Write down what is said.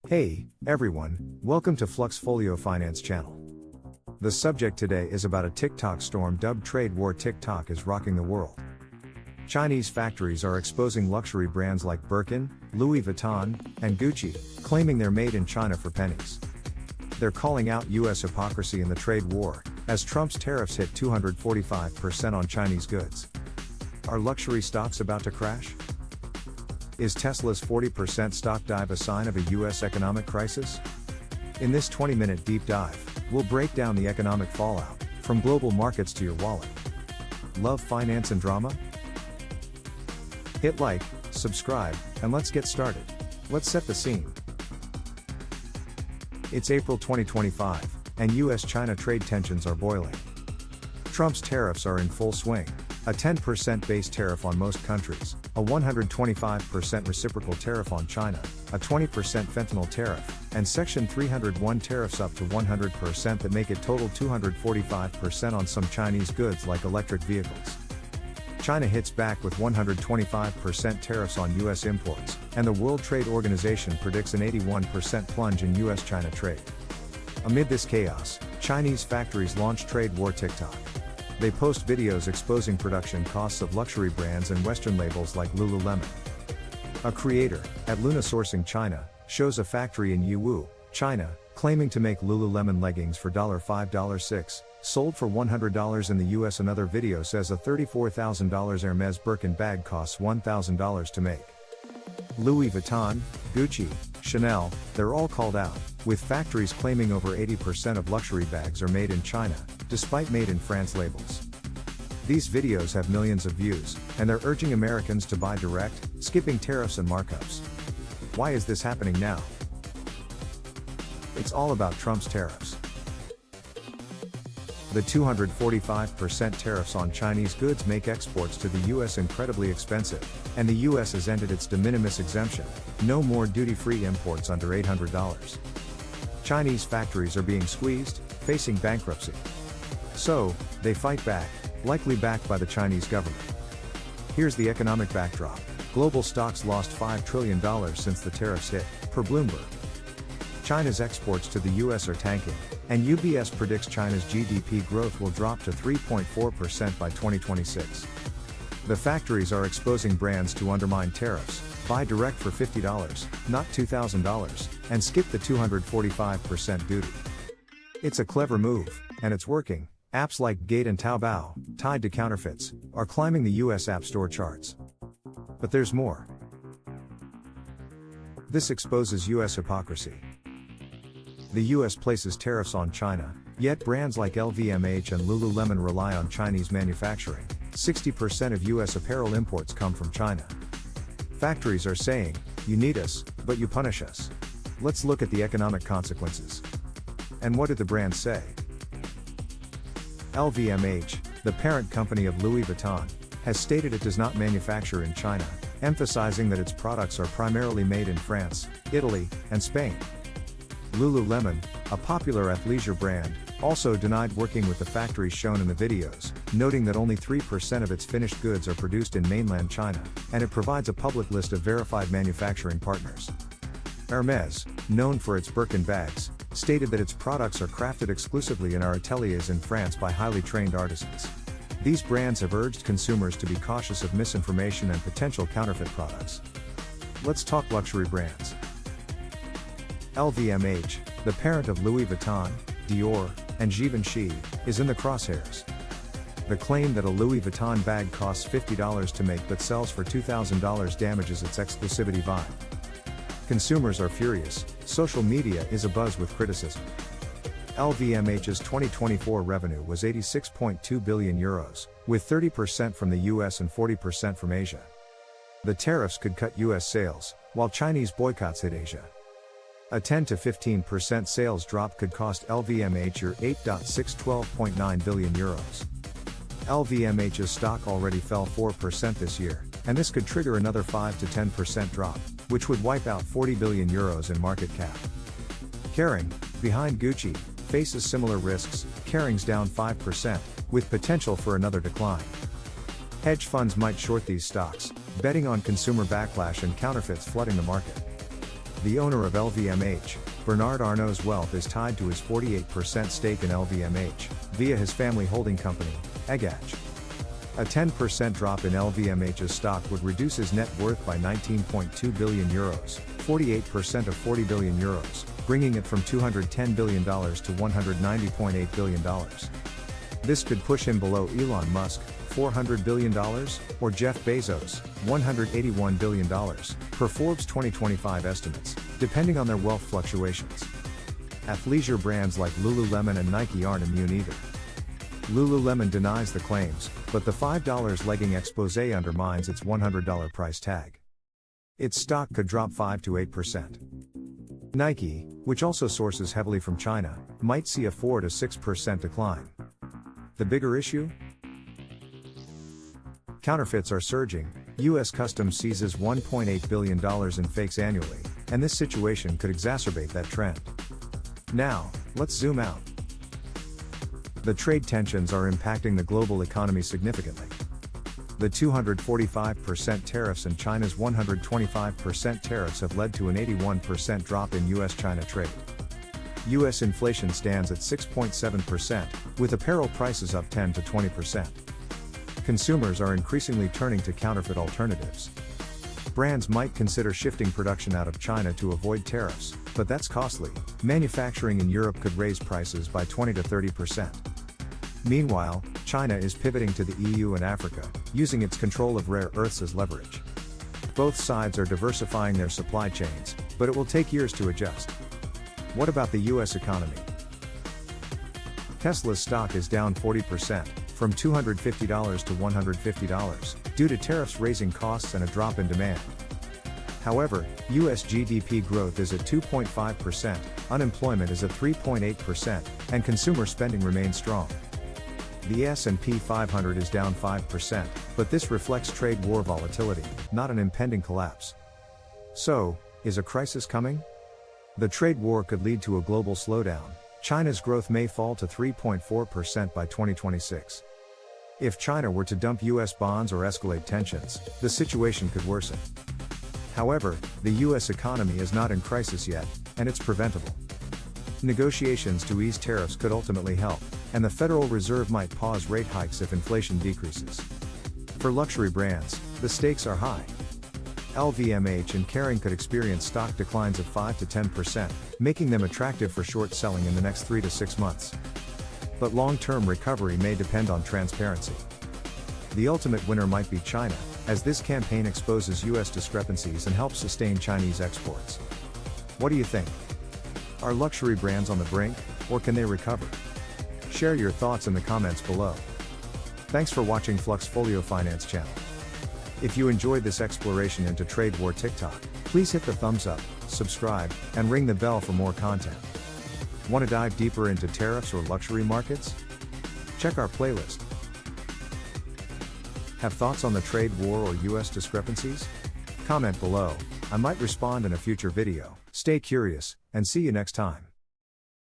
Hey, everyone, welcome to Fluxfolio Finance channel. The subject today is about a TikTok storm dubbed Trade War. TikTok is rocking the world. Chinese factories are exposing luxury brands like Birkin, Louis Vuitton, and Gucci, claiming they're made in China for pennies. They're calling out US hypocrisy in the trade war, as Trump's tariffs hit 245% on Chinese goods. Are luxury stocks about to crash? Is Tesla's 40% stock dive a sign of a US economic crisis? In this 20-minute deep dive, we'll break down the economic fallout, from global markets to your wallet. Love finance and drama? Hit like, subscribe, and let's get started. Let's set the scene. It's April 2025, and US-China trade tensions are boiling. Trump's tariffs are in full swing. A 10% base tariff on most countries, a 125% reciprocal tariff on China, a 20% fentanyl tariff, and Section 301 tariffs up to 100% that make it total 245% on some Chinese goods like electric vehicles. China hits back with 125% tariffs on US imports, and the World Trade Organization predicts an 81% plunge in US-China trade. Amid this chaos, Chinese factories launch trade war. TikTok. They post videos exposing production costs of luxury brands and Western labels like Lululemon. A creator, at Luna Sourcing China, shows a factory in Yiwu, China, claiming to make Lululemon leggings for $5.6, sold for $100 in the US. Another video says a $34,000 Hermes Birkin bag costs $1,000 to make. Louis Vuitton, Gucci, Chanel, they're all called out, with factories claiming over 80% of luxury bags are made in China, despite made in France labels. These videos have millions of views, and they're urging Americans to buy direct, skipping tariffs and markups. Why is this happening now? It's all about Trump's tariffs. The 245% tariffs on Chinese goods make exports to the US incredibly expensive, and the US has ended its de minimis exemption, no more duty-free imports under $800. Chinese factories are being squeezed, facing bankruptcy. So, they fight back, likely backed by the Chinese government. Here's the economic backdrop. Global stocks lost $5 trillion since the tariffs hit, per Bloomberg. China's exports to the US are tanking, and UBS predicts China's GDP growth will drop to 3.4% by 2026. The factories are exposing brands to undermine tariffs, buy direct for $50, not $2,000, and skip the 245% duty. It's a clever move, and it's working. Apps like Gate and Taobao, tied to counterfeits, are climbing the US App Store charts. But there's more. This exposes US hypocrisy. The US places tariffs on China, yet brands like LVMH and Lululemon rely on Chinese manufacturing. 60% of US apparel imports come from China. Factories are saying, you need us, but you punish us. Let's look at the economic consequences. And what did the brands say? LVMH, the parent company of Louis Vuitton, has stated it does not manufacture in China, emphasizing that its products are primarily made in France, Italy, and Spain. Lululemon, a popular athleisure brand, also denied working with the factories shown in the videos, noting that only 3% of its finished goods are produced in mainland China, and it provides a public list of verified manufacturing partners. Hermes, known for its Birkin bags, stated that its products are crafted exclusively in our ateliers in France by highly trained artisans. These brands have urged consumers to be cautious of misinformation and potential counterfeit products. Let's talk luxury brands. LVMH, the parent of Louis Vuitton, Dior, and Givenchy, is in the crosshairs. The claim that a Louis Vuitton bag costs $50 to make but sells for $2,000 damages its exclusivity vibe. Consumers are furious, social media is abuzz with criticism. LVMH's 2024 revenue was €86.2 billion, with 30% from the US and 40% from Asia. The tariffs could cut US sales, while Chinese boycotts hit Asia. A 10 to 15% sales drop could cost LVMH your €8.612.9 billion. LVMH's stock already fell 4% this year, and this could trigger another 5 to 10% drop, which would wipe out €40 billion in market cap. Kering, behind Gucci, faces similar risks. Kering's down 5%, with potential for another decline. Hedge funds might short these stocks, betting on consumer backlash and counterfeits flooding the market. The owner of LVMH, Bernard Arnault's wealth is tied to his 48% stake in LVMH, via his family holding company, Egage. A 10% drop in LVMH's stock would reduce his net worth by 19.2 billion euros, 48% of 40 billion euros, bringing it from $210 billion to $190.8 billion. This could push him below Elon Musk, $400 billion, or Jeff Bezos, $181 billion, per Forbes 2025 estimates, depending on their wealth fluctuations. Athleisure brands like Lululemon and Nike aren't immune either. Lululemon denies the claims, but the $5 legging expose undermines its $100 price tag. Its stock could drop 5 to 8%. Nike, which also sources heavily from China, might see a 4 to 6% decline. The bigger issue? Counterfeits are surging. U.S. Customs seizes $1.8 billion in fakes annually, and this situation could exacerbate that trend. Now, let's zoom out. The trade tensions are impacting the global economy significantly. The 245% tariffs and China's 125% tariffs have led to an 81% drop in U.S.-China trade. U.S. inflation stands at 6.7%, with apparel prices up 10 to 20%. Consumers are increasingly turning to counterfeit alternatives. Brands might consider shifting production out of China to avoid tariffs, but that's costly. Manufacturing in Europe could raise prices by 20 to 30%. Meanwhile, China is pivoting to the EU and Africa, using its control of rare earths as leverage. Both sides are diversifying their supply chains, but it will take years to adjust. What about the US economy? Tesla's stock is down 40%, from $250 to $150, due to tariffs raising costs and a drop in demand. However, US GDP growth is at 2.5%, unemployment is at 3.8%, and consumer spending remains strong. The S&P 500 is down 5%, but this reflects trade war volatility, not an impending collapse. So, is a crisis coming? The trade war could lead to a global slowdown. China's growth may fall to 3.4% by 2026. If China were to dump US bonds or escalate tensions, the situation could worsen. However, the US economy is not in crisis yet, and it's preventable. Negotiations to ease tariffs could ultimately help, and the Federal Reserve might pause rate hikes if inflation decreases. For luxury brands, the stakes are high. LVMH and Kering could experience stock declines of 5 to 10%, making them attractive for short selling in the next 3 to 6 months. But long-term recovery may depend on transparency. The ultimate winner might be China, as this campaign exposes US discrepancies and helps sustain Chinese exports. What do you think? Are luxury brands on the brink, or can they recover? Share your thoughts in the comments below. Thanks for watching Fluxfolio Finance channel. If you enjoyed this exploration into trade war TikTok, please hit the thumbs up, subscribe, and ring the bell for more content. Want to dive deeper into tariffs or luxury markets? Check our playlist. Have thoughts on the trade war or US discrepancies? Comment below, I might respond in a future video. Stay curious, and see you next time.